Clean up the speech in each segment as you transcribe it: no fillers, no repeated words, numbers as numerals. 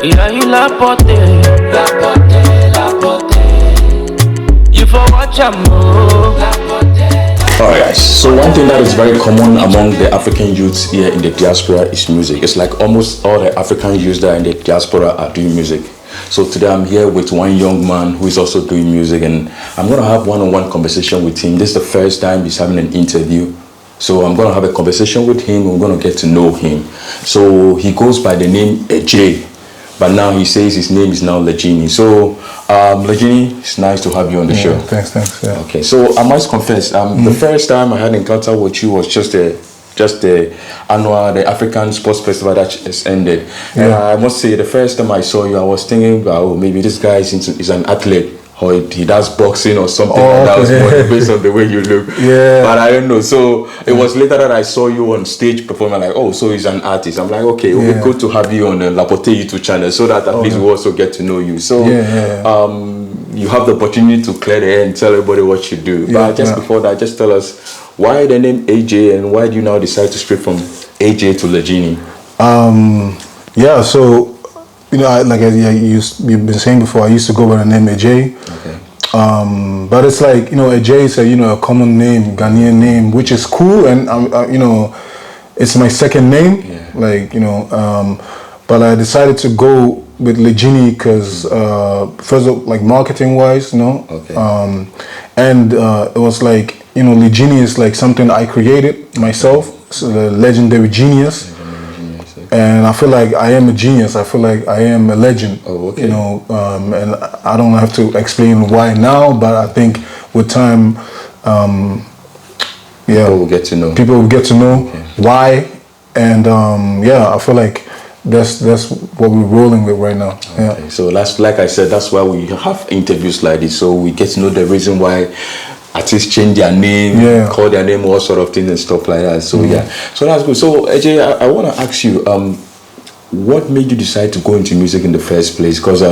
Yeah, you la pote, la pote, la pote. You for watch a move, la pote. Alright guys, so one thing that is very common among the African youths here in the diaspora is music. It's like almost all the African youths that are in the diaspora are doing music. So today I'm here with one young man who is also doing music, and I'm going to have one-on-one conversation with him. This is the first time he's having an interview. So I'm going to have a conversation with him. We're going to get to know him. So he goes by the name Legeny, but now he says his name is now Legeny. So Legeny, it's nice to have you on the show. Thanks. Yeah. Okay, so I must confess, the first time I had an encounter with you was just the annual, the African Sports Festival that just ended. Yeah. And I must say, the first time I saw you, I was thinking, oh, maybe this guy is an athlete, or he does boxing or something like that. Was more based on the way you look. Yeah. But I don't know. So it was later that I saw you on stage performing, like, oh, so he's an artist. I'm like, okay, it would be good to have you on the Lapote YouTube channel so that at least we also get to know you. So you have the opportunity to clear the air and tell everybody what you do. But just before that, just tell us why the name AJ and why do you now decide to split from AJ to Legeny? So you know, you've been saying before, I used to go by the name AJ. Okay. But it's like, you know, AJ is a common name, Ghanaian name, which is cool, and it's my second name. Yeah. But I decided to go with Legeny because first of all, like marketing wise, Okay. And it was like, Legeny is like something I created myself, so the legendary genius. And I feel like I am a genius. I feel like I am a legend. Oh, okay. And I don't have to explain why now, but I think with time, people will get to know. People will get to know why, and I feel like that's what we're rolling with right now. Okay. Yeah. So that's, like I said, that's why we have interviews like this, so we get to know the reason why artists change their name, call their name, all sort of things and stuff like that. So so that's good. So AJ, I want to ask you, what made you decide to go into music in the first place? Because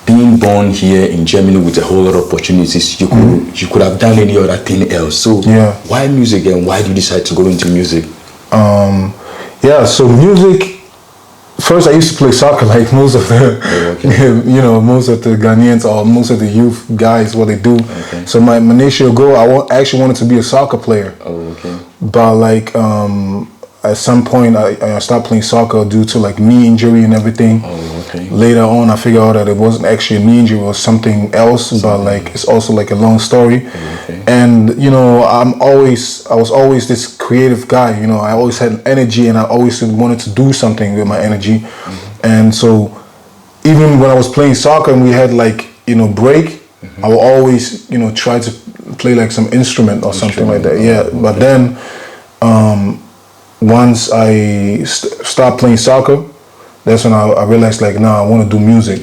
being born here in Germany with a whole lot of opportunities, you could have done any other thing else. So why music, and why did you decide to go into music? So music. First, I used to play soccer like most of the, most of the Ghanaians or most of the youth guys, what they do. Okay. So my initial goal, I actually wanted to be a soccer player. Oh, okay. But like at some point, I stopped playing soccer due to like knee injury and everything. Oh, okay. Later on, I figured out that it wasn't actually a knee injury; it was something else. But like it's also like a long story. Okay. And I was always this creative guy. I always had energy, and I always wanted to do something with my energy. And so, even when I was playing soccer and we had like break, I would always try to play like some instrument or something like that. Yeah, but then once I stopped playing soccer, that's when I realized like, I want to do music.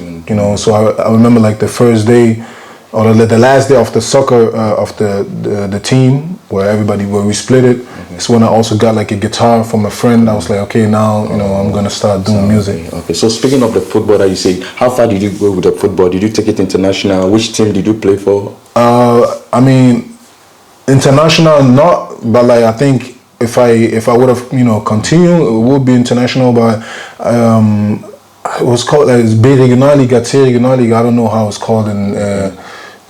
So I remember like the first day or the last day of the soccer of the team where we split it. It's when I also got like a guitar from a friend. I was like, okay, now I'm gonna start doing music. Okay, so speaking of the football that you say, how far did you go with the football? Did you take it international? Which team did you play for? I mean, international not, but like I think if I would have continued, it would be international. But it was called like B Regionalliga, C Regionalliga. I don't know how it's called in.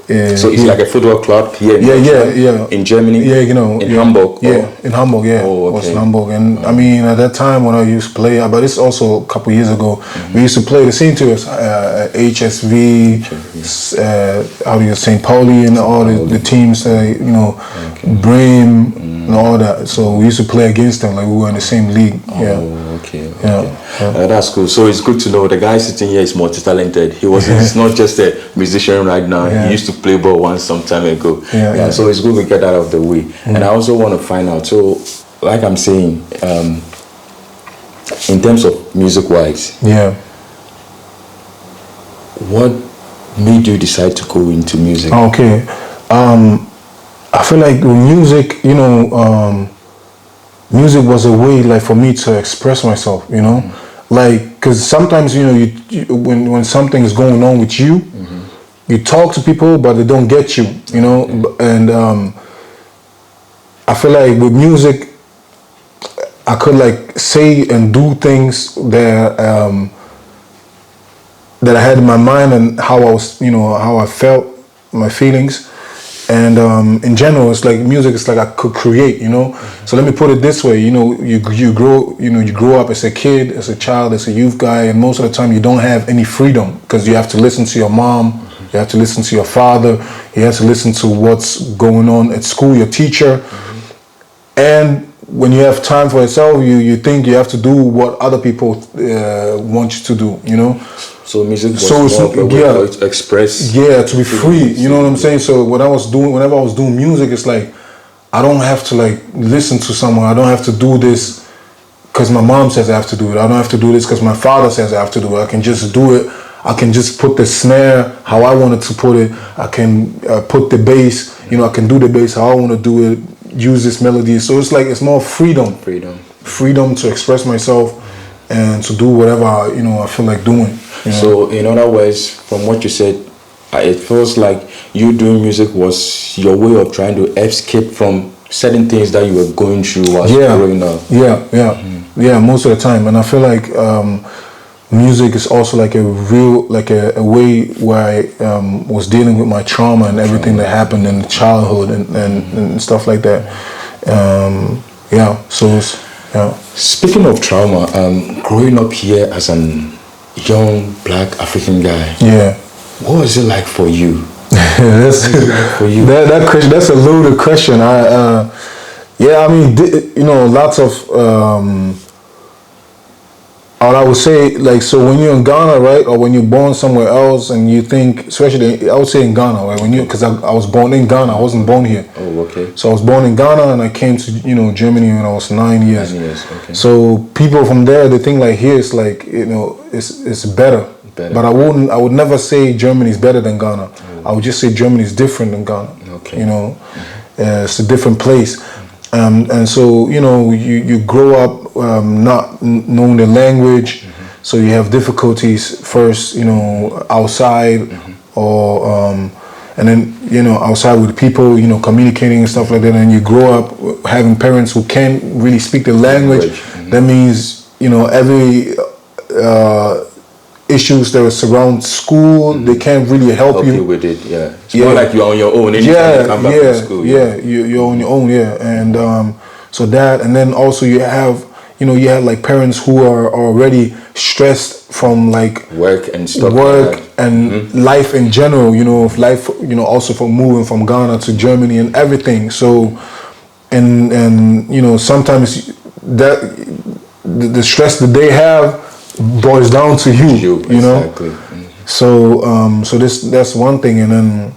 So it's like a football club here in Germany? In Hamburg? In Hamburg, Oh, okay. It was in Hamburg. And I mean, at that time when I used to play, but it's also a couple years ago, we used to play the same teams, HSV, how do you St. Pauli and all the teams, Bremen and all that. So we used to play against them like we were in the same league. Okay. That's cool. So it's good to know the guy sitting here is multi-talented. He's not just a musician right now. He used to play ball once some time ago. So it's good we get that out of the way. And I also want to find out, so like I'm saying, in terms of music-wise, what made you decide to go into music? Okay. I feel like with music, music was a way like for me to express myself, like because sometimes when something is going on with you, you talk to people but they don't get you, and I feel like with music I could like say and do things that that I had in my mind and how I was, how I felt, my feelings. And in general, it's like music is like I could create, So let me put it this way, you grow up as a kid, as a child, as a youth guy, and most of the time you don't have any freedom because you have to listen to your mom, you have to listen to your father, you have to listen to what's going on at school, your teacher. And when you have time for yourself, you think you have to do what other people want you to do, So music was more of a way to express. Yeah, to be free. You know what I'm saying? So whenever I was doing music, it's like I don't have to like listen to someone. I don't have to do this because my mom says I have to do it. I don't have to do this because my father says I have to do it. I can just do it. I can just put the snare how I wanted to put it. I can put the bass. I can do the bass how I want to do it. Use this melody. So it's like it's more freedom. Freedom to express myself and to do whatever I feel like doing. So in other words, from what you said, it feels like you doing music was your way of trying to escape from certain things that you were going through while growing up. Yeah, most of the time. And I feel like music is also like a way where I was dealing with my trauma and everything that happened in childhood and stuff like that. Speaking of trauma, growing up here as an young black African guy, what was it like for you? That question, that's a loaded question. Lots of I would say, like, so when you're in Ghana, right, or when you're born somewhere else and you think, especially, I would say in Ghana, right, because I was born in Ghana, I wasn't born here. Oh, okay. So I was born in Ghana and I came to, Germany when I was 9 years. 9 years, okay. So people from there, they think like here it's like, it's better. But I would never say Germany is better than Ghana. Oh. I would just say Germany is different than Ghana. Okay. It's a different place. And so, you grow up not knowing the language, so you have difficulties first, outside or, and then, outside with people, communicating and stuff like that. And you grow up having parents who can't really speak the language. That means, every issues that surround school, they can't really help you with it. It's more like you're on your own anytime you come back from school. You're on your own. And so that, and then also you have like parents who are already stressed from like work and stuff, and life in general. Life. Also from moving from Ghana to Germany and everything. So, and sometimes that the stress that they have boils down to you, Exactly. So that's one thing. And then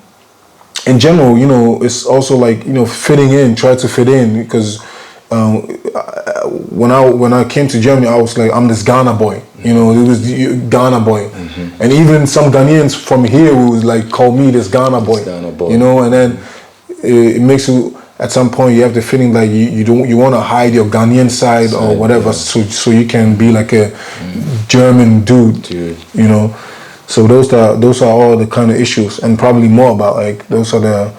in general, it's also like, fitting in, try to fit in, because when I came to Germany, I was like, I'm this Ghana boy, it was Ghana boy. And even some Ghanaians from here would like call me this Ghana boy, and then it makes you, at some point you have the feeling like you want to hide your Ghanaian side or whatever, so you can be like a German dude. So those are all the kind of issues, and probably more about like those are the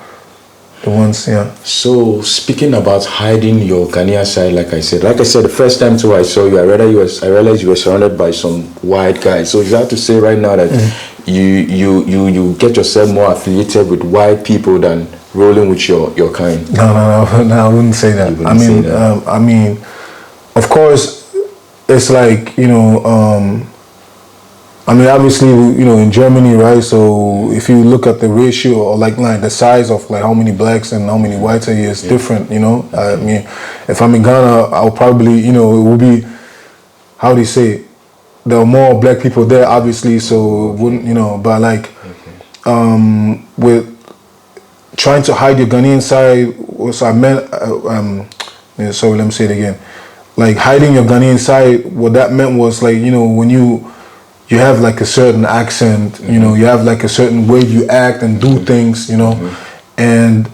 ones. So speaking about hiding your Ghanaian side, like I said, the first time too I saw you, I realized you were surrounded by some white guys. So you have to say right now that you get yourself more affiliated with white people than rolling with your kind. No, I wouldn't say that. I mean, of course, it's like, obviously, in Germany, right? So if you look at the ratio or like the size of like how many blacks and how many whites are here, it's different, I mean, if I'm in Ghana, I'll probably, it will be, how do you say it? There are more black people there, obviously, so it wouldn't, but like, with trying to hide your Ghanaian side, so I meant, sorry, let me say it again. Like hiding your Ghanaian side, what that meant was like, when you have like a certain accent, you have like a certain way you act and do things, and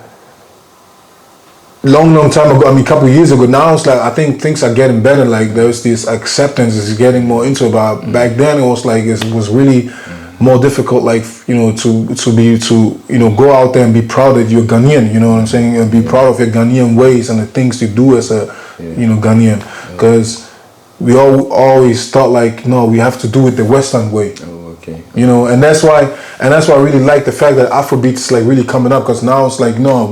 long time ago, a couple of years ago, now it's like, I think things are getting better, like there's this acceptance is getting more into it, but back then it was like, it was really more difficult, like, to go out there and be proud that you're Ghanaian, what I'm saying, and be proud of your Ghanaian ways and the things you do as a, Ghanaian, because we always thought like, no, we have to do it the Western way, Okay. You know, and that's why I really like the fact that Afrobeat's like really coming up, because now it's like, no,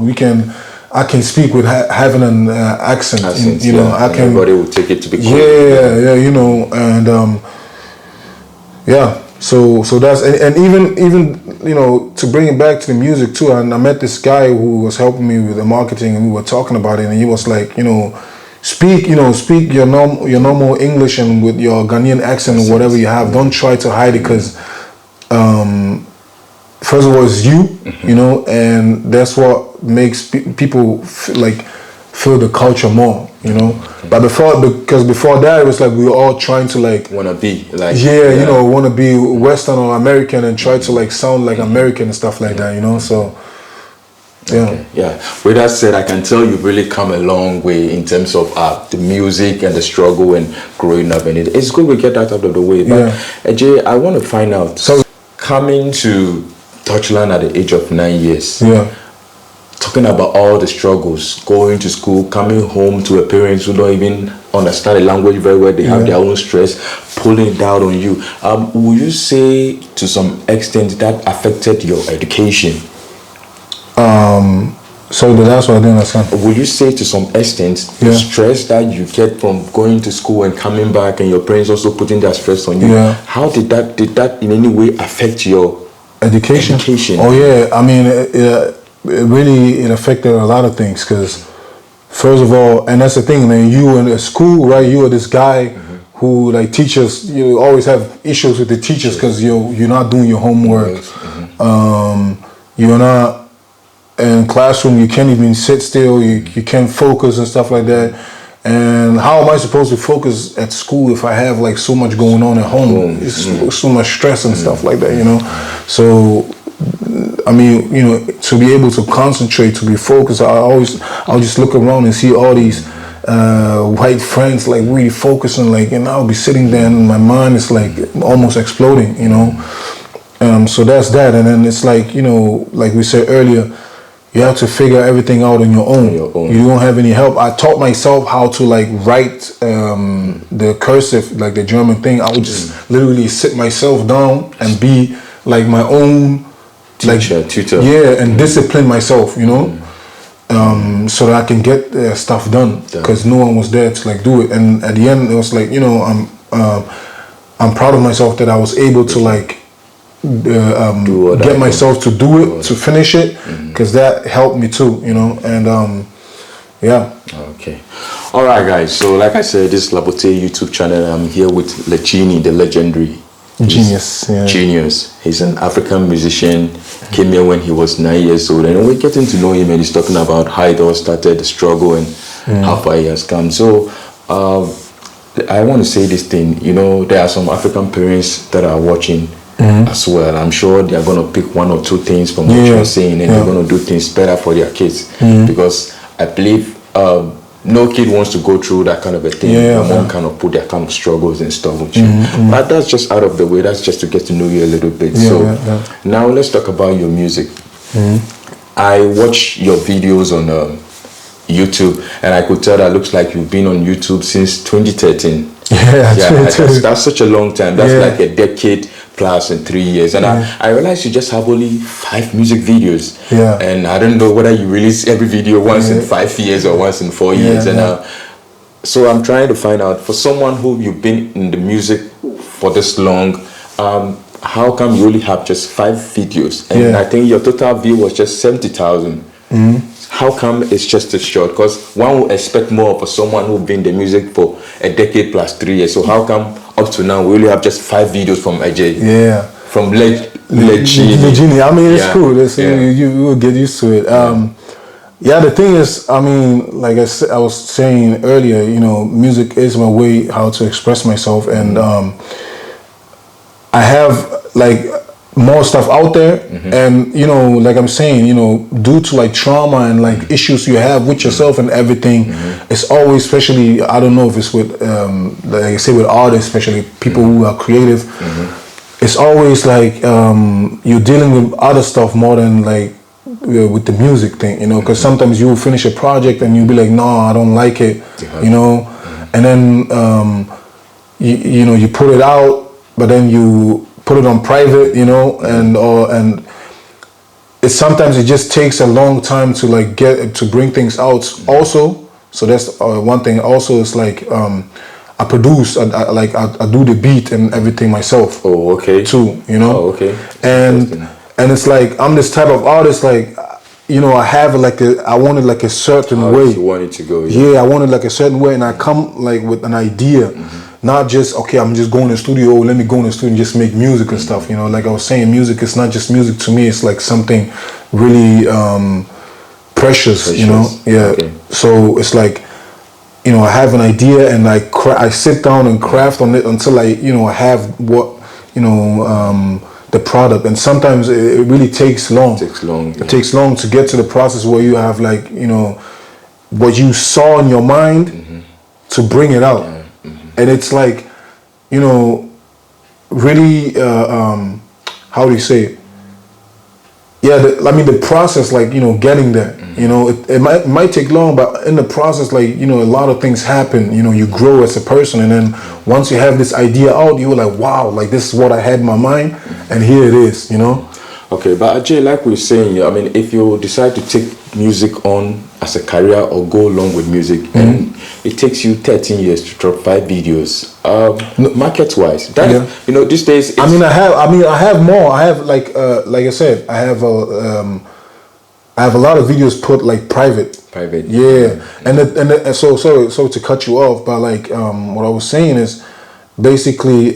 I can speak with having an accent. You know, I can. Everybody will take it to be cool. Yeah, you know, and yeah. So that's and even you know, to bring it back to the music too. And I met this guy who was helping me with the marketing, and we were talking about it, and he was like, you know, speak your normal English and with your Ghanaian accent or whatever you have. Don't try to hide it, because first of all, it's you, you know, and that's what makes people feel the culture more, you know. But before that, it was like we were all trying to like wanna be like you know, want to be Western or American and try to like sound like American and stuff like that, you know. So yeah. Okay. Yeah. With that said, I can tell you've really come a long way in terms of the music and the struggle and growing up, and it's good we get that out of the way. But Jay, I want to find out. So coming to Dutchland at the age of 9 years. Yeah. Talking about all the struggles, going to school, coming home to a parents who don't even understand the language very well, they have their own stress, pulling it down on you. Will you say to some extent that affected your education? So that's what I didn't understand. Will you say to some extent the stress that you get from going to school and coming back, and your parents also putting that stress on you? Yeah. How did that in any way affect your education? Oh yeah, I mean it affected a lot of things, because first of all, and that's the thing, man, you in a school, right, you are this guy who like teachers, you always have issues with the teachers because you're not doing your homework. You're not in classroom, you can't even sit still, you can't focus and stuff like that. And how am I supposed to focus at school if I have like so much going on at home? It's so much stress and stuff like that, you know. So I mean, you know, to be able to concentrate, to be focused, I'll just look around and see all these white friends like really focusing, like, and I'll be sitting there and my mind is like almost exploding, you know. So that's that. And then it's like, you know, like we said earlier, you have to figure everything out on your own. You don't have any help. I taught myself how to like write the cursive, like the German thing. I would just literally sit myself down and be like my own tutor. Yeah, and discipline myself, you know, so that I can get stuff done, because no one was there to like do it. And at the end, it was like, you know, I'm proud of myself that I was able to like get myself to do it, to finish it, because that helped me too, you know. And yeah. Okay. All right, guys. So like I said, this is Labote YouTube channel. I'm here with Legeny, the legendary genius. He's an African musician. Came here when he was 9 years old, and we're getting to know him, and he's talking about how it all started, the struggle, and how far he has come. So I want to say this thing, you know, there are some African parents that are watching as well. I'm sure they are going to pick one or two things from what you're saying, and they're going to do things better for their kids, because I believe no kid wants to go through that kind of a thing. Mom kind of put their kind of struggles and stuff with you. But that's just out of the way. That's just to get to know you a little bit. Now let's talk about your music. I watch your videos on YouTube, and I could tell that looks like you've been on YouTube since 2013. That's such a long time. That's like a decade plus in 3 years. And I realized you just have only 5 music videos. And I don't know whether you release every video once in 5 years or once in 4 years. And so I'm trying to find out, for someone who you've been in the music for this long, how come you only have just 5 videos? And I think your total view was just 70,000. How come it's just as short? Because one would expect more for someone who's been in the music for a decade plus 3 years. So how come up to now we only have just 5 videos from AJ? From Legeny. I mean, it's cool. You will get used to it. The thing is, I mean, like I was saying earlier, you know, music is my way how to express myself, and I have like more stuff out there, and you know, like I'm saying, you know, due to like trauma and like issues you have with yourself and everything, it's always, especially, I don't know if it's with like I say with artists, especially people who are creative, it's always like you're dealing with other stuff more than like with the music thing, you know, because sometimes you will finish a project and you'll be like, no, I don't like it, you know, and then you know, you put it out, but then you put it on private, you know, and it sometimes it just takes a long time to like get to bring things out. Also, so that's one thing. Also, it's like I produce, I do the beat and everything myself. Oh, okay. Too, you know. Oh, okay. And it's like I'm this type of artist, like, you know, I have like I wanted like a certain way. You want it to go? Yeah, I wanted like a certain way, and I come like with an idea, not just okay. I'm just going to the studio. Let me go in the studio and just make music and stuff. You know, like I was saying, music is not just music to me. It's like something really precious. You know, yeah. Okay. So it's like, you know, I have an idea and I sit down and craft on it until I, you know, have what, you know, the product. And sometimes it really takes long. It takes long. It takes long to get to the process where you have like, you know, what you saw in your mind to bring it out. And it's like, you know, really, how do you say it? Yeah, I mean the process, like, you know, getting there, you know, it might take long, but in the process, like, you know, a lot of things happen. You know, you grow as a person, and then once you have this idea out, you're like, wow, like this is what I had in my mind, and here it is, you know. Okay, but Ajay, like we were saying, I mean, if you decide to take music on as a career or go along with music, and it takes you 13 years to drop 5 videos, market-wise, you know, these days. I have more. I have like I said, I have a lot of videos put like private. Private. Yeah, and so sorry to cut you off, but like what I was saying is basically.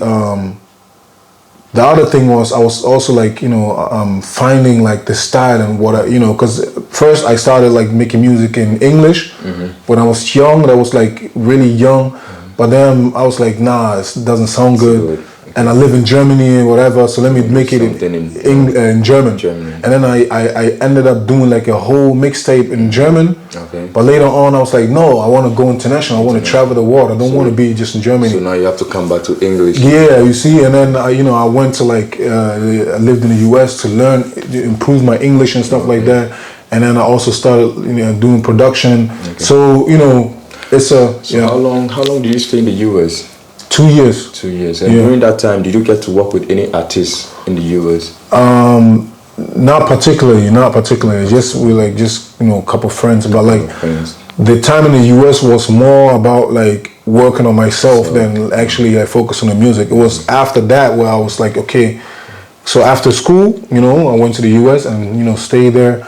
The other thing was I was also like, you know, finding like the style and what I, you know, because first I started like making music in English when I was young. I was like really young, but then I was like, nah, it doesn't sound good. And I live in Germany and whatever, so let me make it in German. And then I ended up doing like a whole mixtape in German. Okay. But later on, I was like, no, I want to go international. I want to travel the world. I don't want to be just in Germany. So now you have to come back to English. Yeah, you see. And then you know, I went to like I lived in the US to learn, improve my English and stuff like that. And then I also started, you know, doing production. Okay. So you know, it's a. So how long did you stay in the US? 2 years. 2 years. And during that time, did you get to work with any artists in the US? Not particularly. Just you know, a couple friends. But like the time in the US was more about like working on myself than actually I focused on the music. It was after that where I was like, okay. So after school, you know, I went to the US and, you know, stayed there,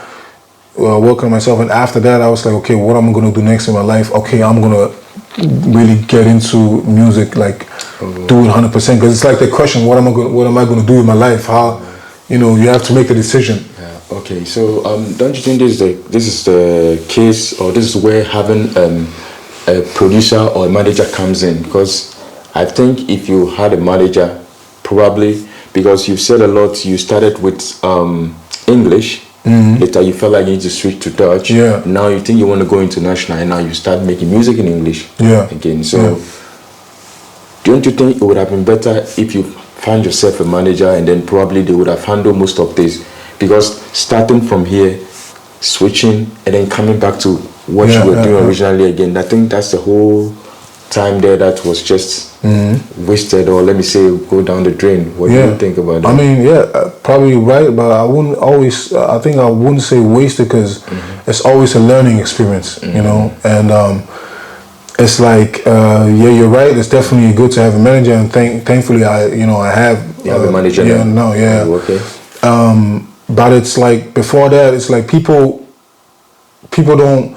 working on myself. And after that, I was like, okay, what am I going to do next in my life? Okay, I'm going to really get into music, like do it 100%, because it's like the question, what am I going to do in my life? How, you know, you have to make a decision. Yeah. Okay, so don't you think this is the case, or this is where having a producer or a manager comes in? Because I think if you had a manager, probably, because you said a lot, you started with English. Later you felt like you need to switch to Dutch. Yeah. Now you think you want to go international, and now you start making music in English. Yeah. Again. So don't you think it would have been better if you found yourself a manager, and then probably they would have handled most of this? Because starting from here, switching, and then coming back to what you were doing originally again, I think that's the whole time there that was just wasted, or let me say go down the drain. What do you think about that? I mean, probably right, but I wouldn't always, I think I wouldn't say wasted, because it's always a learning experience, you know, and it's like, you're right, it's definitely good to have a manager, and thankfully I have a manager now. Okay. But it's like, before that, it's like people don't,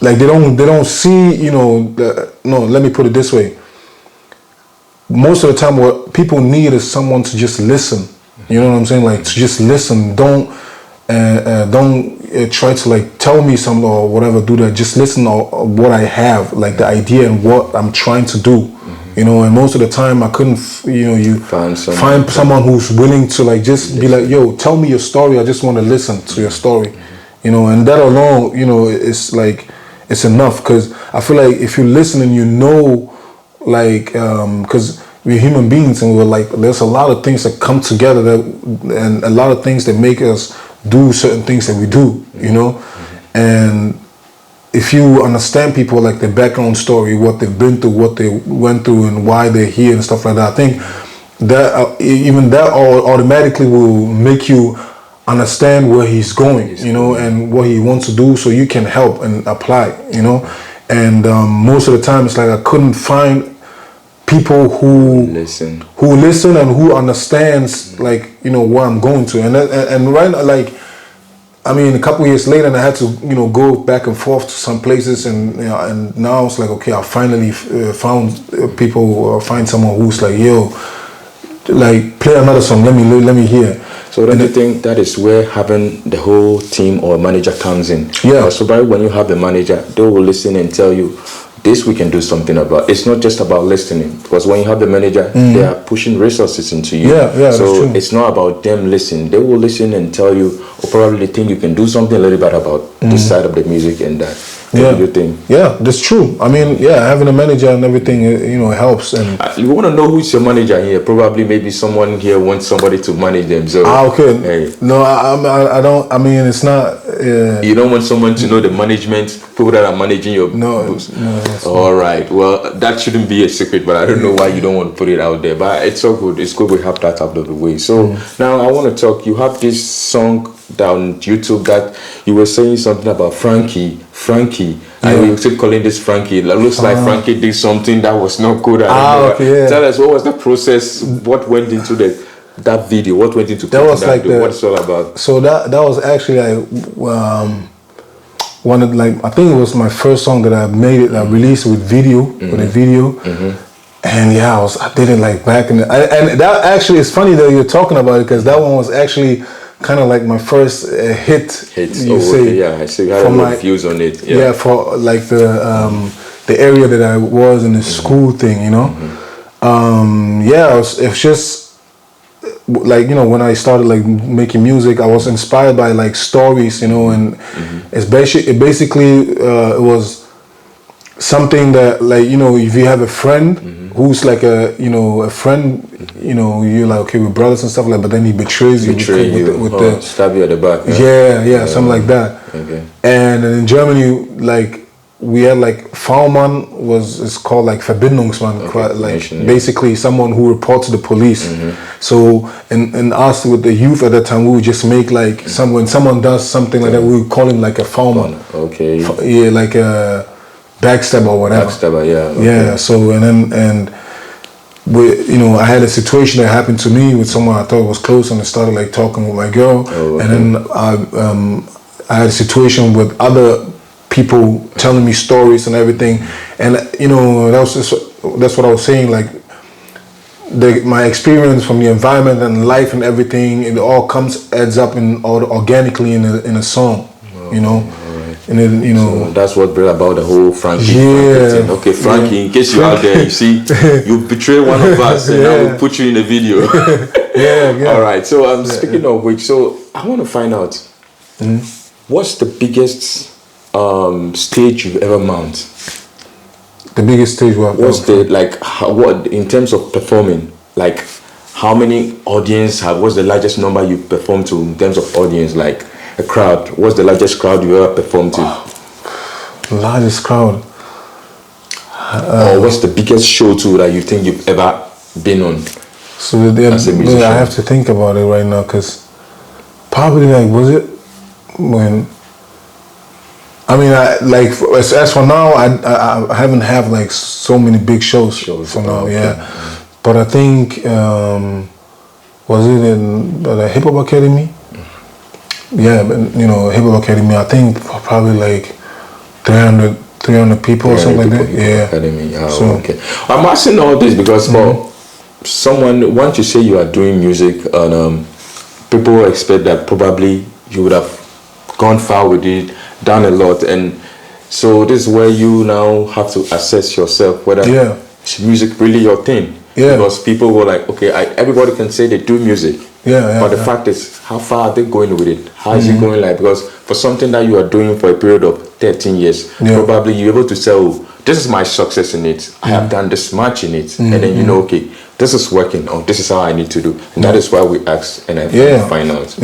like they don't see, you know, no, let me put it this way. Most of the time what people need is someone to just listen. You know what I'm saying? Like, to just listen. Don't try to like tell me something or whatever, do that. Just listen to what I have, like the idea and what I'm trying to do. You know, and most of the time I couldn't, you know, you find someone who's willing to like just be like, yo, tell me your story. I just want to listen to your story. You know, and that alone, you know, it's like, it's enough, because I feel like if you listen and you know, like, because we're human beings, and we're like, there's a lot of things that come together and a lot of things that make us do certain things that we do, you know, and if you understand people, like their background story, what they've been through, what they went through, and why they're here and stuff like that, I think that even that automatically will make you understand where he's going, you know, and what he wants to do, so you can help and apply, you know. And most of the time, it's like I couldn't find people who listen and who understands, like, you know, where I'm going to. And right now, like, I mean, a couple years later, and I had to, you know, go back and forth to some places, and you know, and now it's like, okay, I finally found people, or find someone who's like, yo, like, play another song, let me hear. So don't you think that is where having the whole team or manager comes in? Yeah. So when you have the manager, they will listen and tell you, this we can do something about. It's not just about listening, because when you have the manager, they are pushing resources into you. Yeah, so it's not about them listening. They will listen and tell you, or probably think you can do something a little bit about this side of the music and that. What do you think? Yeah, that's true. I mean, yeah, having a manager and everything, you know, helps. And you want to know who's your manager here? Probably maybe someone here wants somebody to manage them. So okay. Hey. No, I don't. I mean, it's not. You don't want someone to know the management people that are managing your books. No. All right. Well, that shouldn't be a secret, but I don't know why you don't want to put it out there. But it's so good. It's good we have that out of the way. So now I want to talk. You have this song down YouTube that you were saying something about Frankie. And we keep calling this Frankie. It looks like Frankie did something that was not good. Okay, yeah. Tell us, what was the process? What went into that video? What went into that? Was like what it's all about? So that was actually like one of, like, I think it was my first song that I made it. I released with video, with a video. And yeah, I did it like back in and that actually is funny that you're talking about it, because that one was actually kind of like my first hit. You say. Okay, yeah, I see. You had a lot of views on it. Yeah, for like the area that I was in the school thing, you know. Yeah, it's just like, you know, when I started like making music, I was inspired by like stories, you know, and it basically was something that, like, you know, if you have a friend who's like a friend, you know, you're like, okay, we're brothers and stuff like that, but then he betrays you with the stab you at the back. Yeah, something like that. Okay. And in Germany, like, we had like V-man it's called like Verbindungsmann, like basically someone who reports to the police. So and us with the youth at that time, we would just make like when someone does something like that, we would call him like a V-man. Okay. Yeah, like a backstabber or whatever. Backstabber, yeah. Okay. Yeah. So and we, you know, I had a situation that happened to me with someone I thought was close, and I started like talking with my girl, and then I had a situation with other people telling me stories and everything, and you know, that's what I was saying, like my experience from the environment and life and everything, it all adds up organically in a song, you know. And then, you know, so that's what brought about the whole Frankie thing. Okay, Frankie, in case you're out there, you see, you betrayed one of us, and now we put you in the video. yeah. All right. So I'm speaking of which, so I want to find out, what's the biggest stage you've ever mounted? The biggest stage what's the what in terms of performing, like how many audience what's the largest number you performed to in terms of audience, like a crowd? What's the largest crowd you ever performed to? Largest crowd. Or what's the biggest show too that you think you've ever been on? So I have to think about it right now, because probably like, was it when, I mean, as for now, I haven't have like so many big shows for now. Yeah, but I think was it in the Hip Hop Academy? Yeah, but, you know, Hip Hop Academy, I think probably like 300 people or something like that. Yeah. Academy. Okay. I'm asking all this because for someone, once you say you are doing music, and people expect that probably you would have gone far with it, done a lot, and so this is where you now have to assess yourself whether is music really your thing. Yeah. Because people were like, okay, everybody can say they do music. But the fact is, how far are they going with it? How is it going? Like, because for something that you are doing for a period of 13 years, probably you're able to say, oh, this is my success in it. I have done this much in it. And then you know, okay, this is working, or this is how I need to do. And that is why we ask and I find out.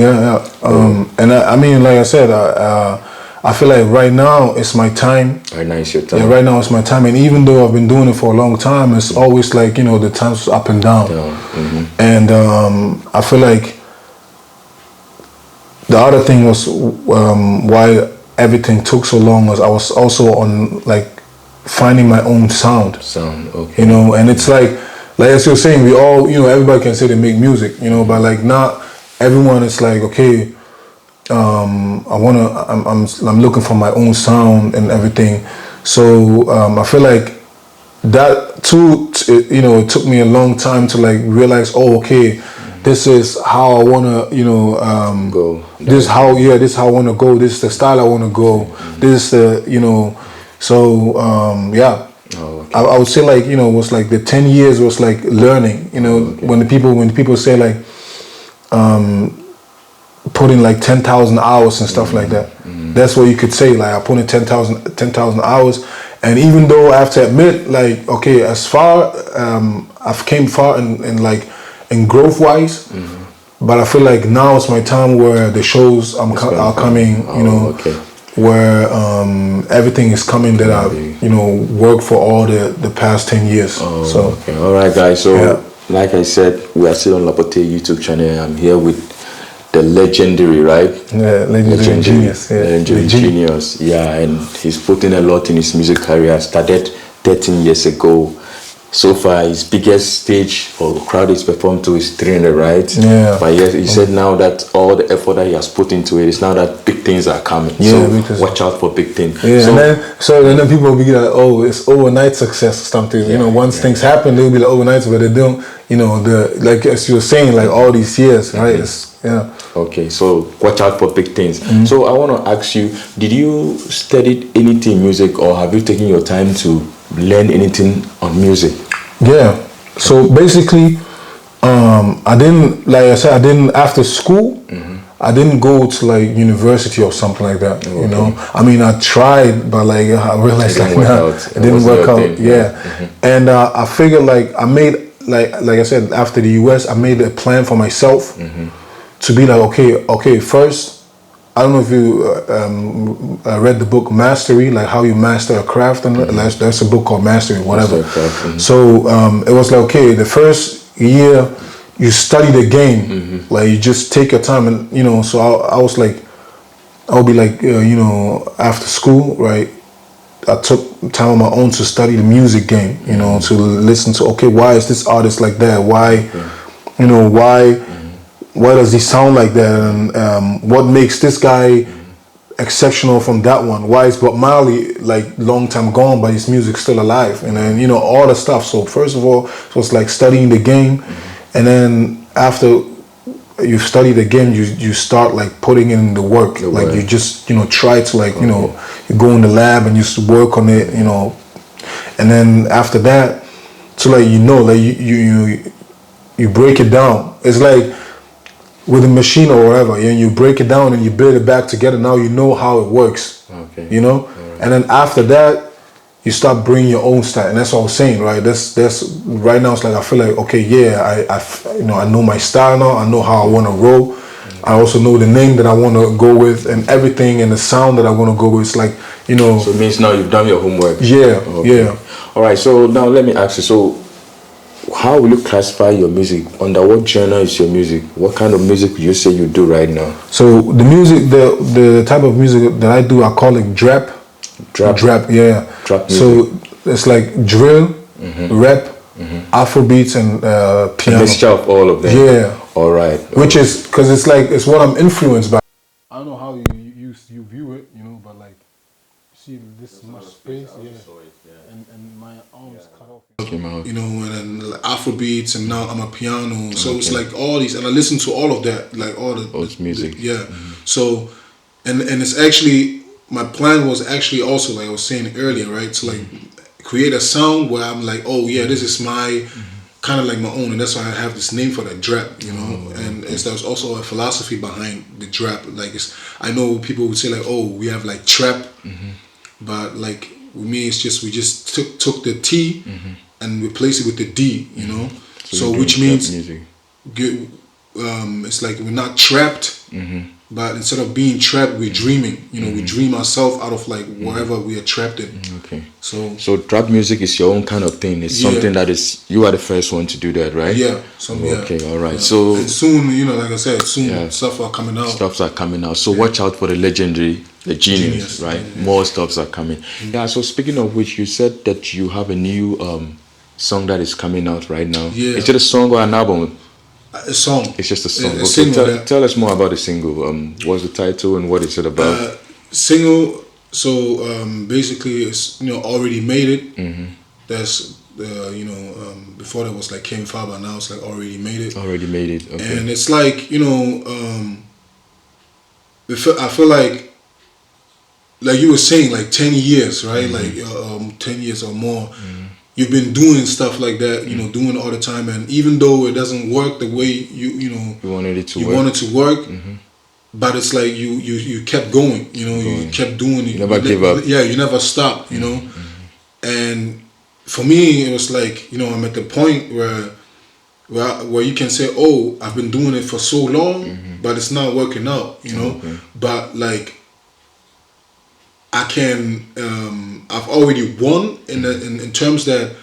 And I mean, like I said, I feel like right now it's my time. Right now it's your time. Yeah, right now it's my time. And even though I've been doing it for a long time, it's always like, you know, the times up and down. And I feel like the other thing was why everything took so long was I was also on like finding my own sound. Okay. You know, and it's like as you're saying, we all, you know, everybody can say they make music, you know, but like not everyone is like, okay, I'm looking for my own sound and everything. So I feel like that too, you know, it took me a long time to like realize, oh, okay, this is how I wanna, you know, go. This is how I wanna go. This is the style I wanna go. This is the, you know, so yeah. Oh, okay. I would say like, you know, it was like the 10 years was like learning, you know, when people say like put in like 10,000 hours and stuff like that. That's what you could say, like I put in 10,000 hours. And even though I have to admit, like, okay, as far I've came far in like in growth wise, but I feel like now it's my time where the shows are coming, you know, where everything is coming that I've, you know, worked for all the past 10 years. Okay. All right, guys. So like I said, we are still on Lapote YouTube channel. I'm here with the legendary, right? Yeah, legendary genius. Yeah. Legendary genius. Yeah, and he's put in a lot in his music career. Started 13 years ago. So far, his biggest stage or crowd he's performed to is 300, right? Yeah. But yes, he said now that all the effort that he has put into it is now that big things are coming. Yeah, so watch out for big things. Yeah, and then people will be like, oh, it's overnight success or something. You know, once things happen, they'll be like overnight, but they don't. You know, like as you were saying, like all these years, right? Okay, so watch out for big things. So I want to ask you, did you study anything music, or have you taken your time to learn anything on music? Yeah. So basically, I didn't, like I said, after school, I didn't go to like university or something like that. You know, I mean, I tried, but like I realized like it didn't work out. Yeah. And I figured like I made like I said, after the US, I made a plan for myself to be like, okay, first, I don't know if you read the book Mastery, like how you master a craft, and there's a book called Mastery, whatever. So it was like, okay, the first year you study the game, like you just take your time, and you know. So I was like, I would be like, you know, after school, right? I took time on my own to study the music game, you know, to listen to, okay, why is this artist like that? Why, you know, why does he sound like that? And what makes this guy exceptional from that one? Why is Bob Marley like long time gone, but his music's still alive? And then, you know, all the stuff. So first of all, it was like studying the game. And then after you study the game, you start like putting in the work. You just, you know, try to like, you know, you go in the lab and you work on it, you know. And then after that, so like, you know, like you break it down. It's like with a machine or whatever, and you break it down and you build it back together. Now you know how it works, you know. And then after that, you start bringing your own style, and that's what I was saying, right? That's right now. It's like I feel like, okay, yeah, I you know, I know my style now. I know how I want to roll. I also know the name that I want to go with, and everything, and the sound that I want to go with. It's like, you know. So it means now you've done your homework. Yeah, yeah. All right. So now let me ask you. So how will you classify your music? Under what genre is your music? What kind of music would you say you do right now? So the music, the type of music that I do, I call it drap. Drap, yeah. Drap music. So it's like drill, rap, Afrobeats, and piano. A mixture of all of them. Yeah. All right. Which is, because it's like, it's what I'm influenced by. I don't know how you view it, you know, but like, see this much space, and my arms cut off. You know, and then Afrobeats, and now I'm a piano. So it's like all these, and I listen to all of that, like all the music. So, and it's actually, my plan was actually also, like I was saying earlier, right, to like create a sound where I'm like, oh yeah, this is my kind of like my own, and that's why I have this name for that drap, you know. And there's also a philosophy behind the drap. Like, it's, I know people would say like, oh, we have like trap, but like with me, it's just, we just took the T and replaced it with the D, you know. So which means it's like we're not trapped, But instead of being trapped, we're dreaming. You know, we dream ourselves out of like wherever we are trapped in. Okay. So trap music is your own kind of thing. It's something that is, you are the first one to do that, right? yeah. Okay, all right. Yeah. So and soon, you know, like I said, soon stuff are coming out. stuffs are coming out. So watch out for the legendary, the genius, right? Yeah. More stuffs are coming. Yeah. So speaking of which, you said that you have a new song that is coming out right now. Yeah. Is it a song or an album? A song. It's just a song. A Okay. single, Tell us more about the single. What's the title and what is it about? Single. So basically, it's already made it. That's before that was like Came Faba. Now it's like already made it. Already made it. Okay. And it's like I feel like you were saying, like 10 years, right? Like 10 years or more. You've been doing stuff like that, doing it all the time, and even though it doesn't work the way you wanted it to you work. want it to work, but it's like you kept going, you kept doing it. You never give up. Yeah, you never stopped, And for me, it was like I'm at the point where you can say, oh, I've been doing it for so long, but it's not working out, But like I can, I've already won in terms that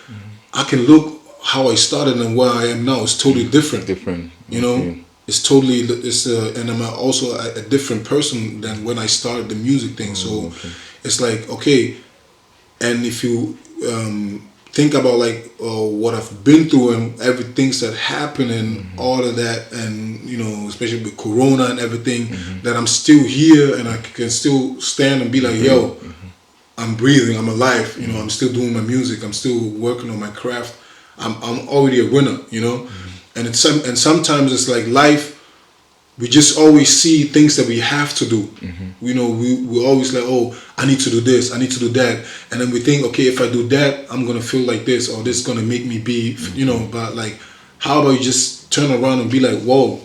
I can look how I started and where I am now. It's totally different. It's totally, and I'm also a different person than when I started the music thing. So it's like, okay, and if you think about like what I've been through and everything that happened and all of that, and especially with Corona and everything, that I'm still here and I can still stand and be like, yo, I'm breathing, I'm alive, I'm still doing my music, I'm still working on my craft. I'm already a winner, and sometimes it's like life. We just always see things that we have to do. We always like, oh, I need to do this, I need to do that. And then we think, okay, if I do that, I'm going to feel like this, or this is going to make me be, but like, how about you just turn around and be like, whoa,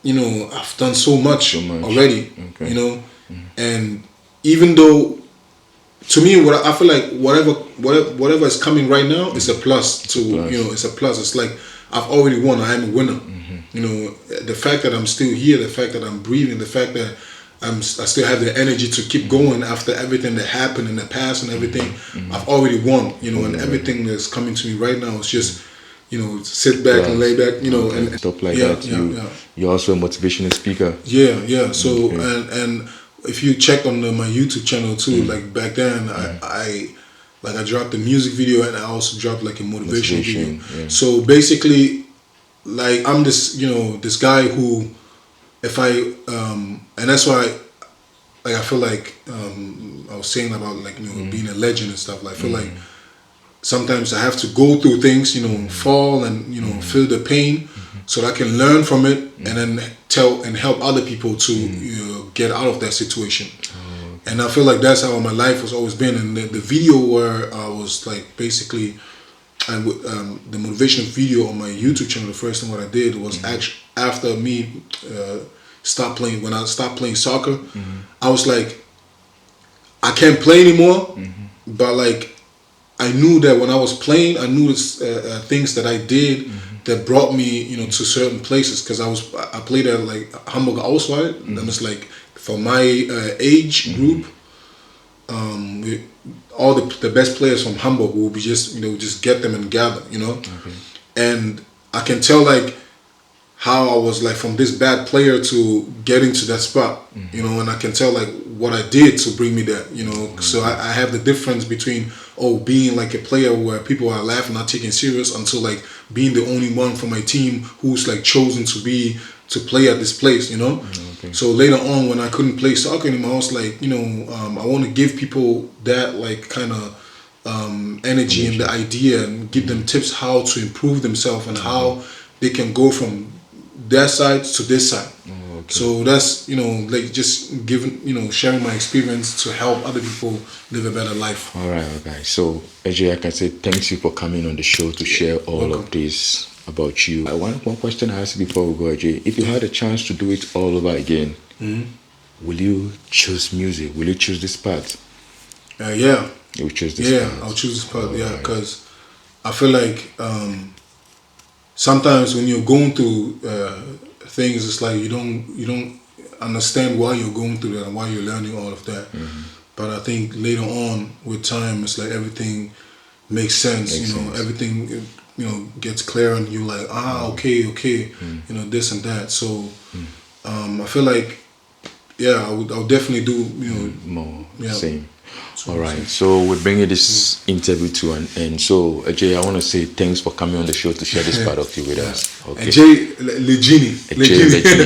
I've done so much already, and even though, to me, what I feel like whatever is coming right now is a plus to, it's a plus. It's like, I've already won, I am a winner. The fact that I'm still here, the fact that I'm breathing, the fact that I still have the energy to keep going after everything that happened in the past and everything, I've already won, and everything that's coming to me right now is just, sit back and lay back, and stuff like that. You're also a motivational speaker. Yeah. So, and if you check on my YouTube channel too, like back then, I dropped a music video and I also dropped like a motivation video. Yeah. So basically, like I'm this, this guy who, if I, and that's why, like I feel like I was saying about like being a legend and stuff. Like I feel like sometimes I have to go through things, fall and feel the pain, so that I can learn from it and then tell and help other people to get out of that situation. And I feel like that's how my life has always been. And the video where I was like basically, the motivational video on my YouTube channel, the first thing what I did was actually after me when I stopped playing soccer, I was like, I can't play anymore, but like I knew that when I was playing, I knew things that I did that brought me, to certain places, because I played at like Hamburg Auswahl, and it's like for my age group, all the best players from Hamburg will be just get them and gather, and I can tell like how I was like from this bad player to getting to that spot, and I can tell like what I did to bring me there, so I have the difference between being like a player where people are laughing, not taking serious, until like being the only one from my team who's like chosen to play at this place, So later on, when I couldn't play soccer anymore, I was like, I want to give people that like kind of energy and the idea, and give them tips how to improve themselves and how they can go from that side to this side. So that's like just giving sharing my experience to help other people live a better life. All right. So AJ, I can say thanks you for coming on the show to share all of this about you. One question I asked before we go, AJ. If you had a chance to do it all over again, will you choose music? Will you choose this path? Yeah. You will choose this path? Yeah, I'll choose this path, because I feel like sometimes when you're going through things, it's like you don't understand why you're going through that and why you're learning all of that. But I think later on with time, it's like everything makes sense. Everything gets clear, and you're like, okay, this and that. So I feel like, I would definitely do more. Yeah. Same. All right, so we're bringing this interview to an end. So, Ajay, I want to say thanks for coming on the show to share this part of you with us. Okay. Legeny.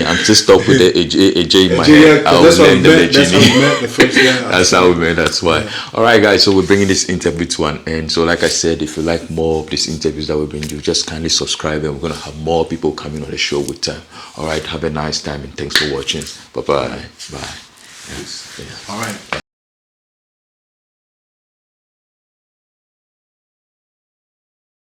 I'm still stuck with the Ajay in my head. That's how we met. The first. That's how we met. That's why. Yeah. All right, guys. So we're bringing this interview to an end. So, like I said, if you like more of these interviews that we bring you, just kindly subscribe, and we're gonna have more people coming on the show with time. All right. Have a nice time, and thanks for watching. Bye. Bye. Yeah. All right.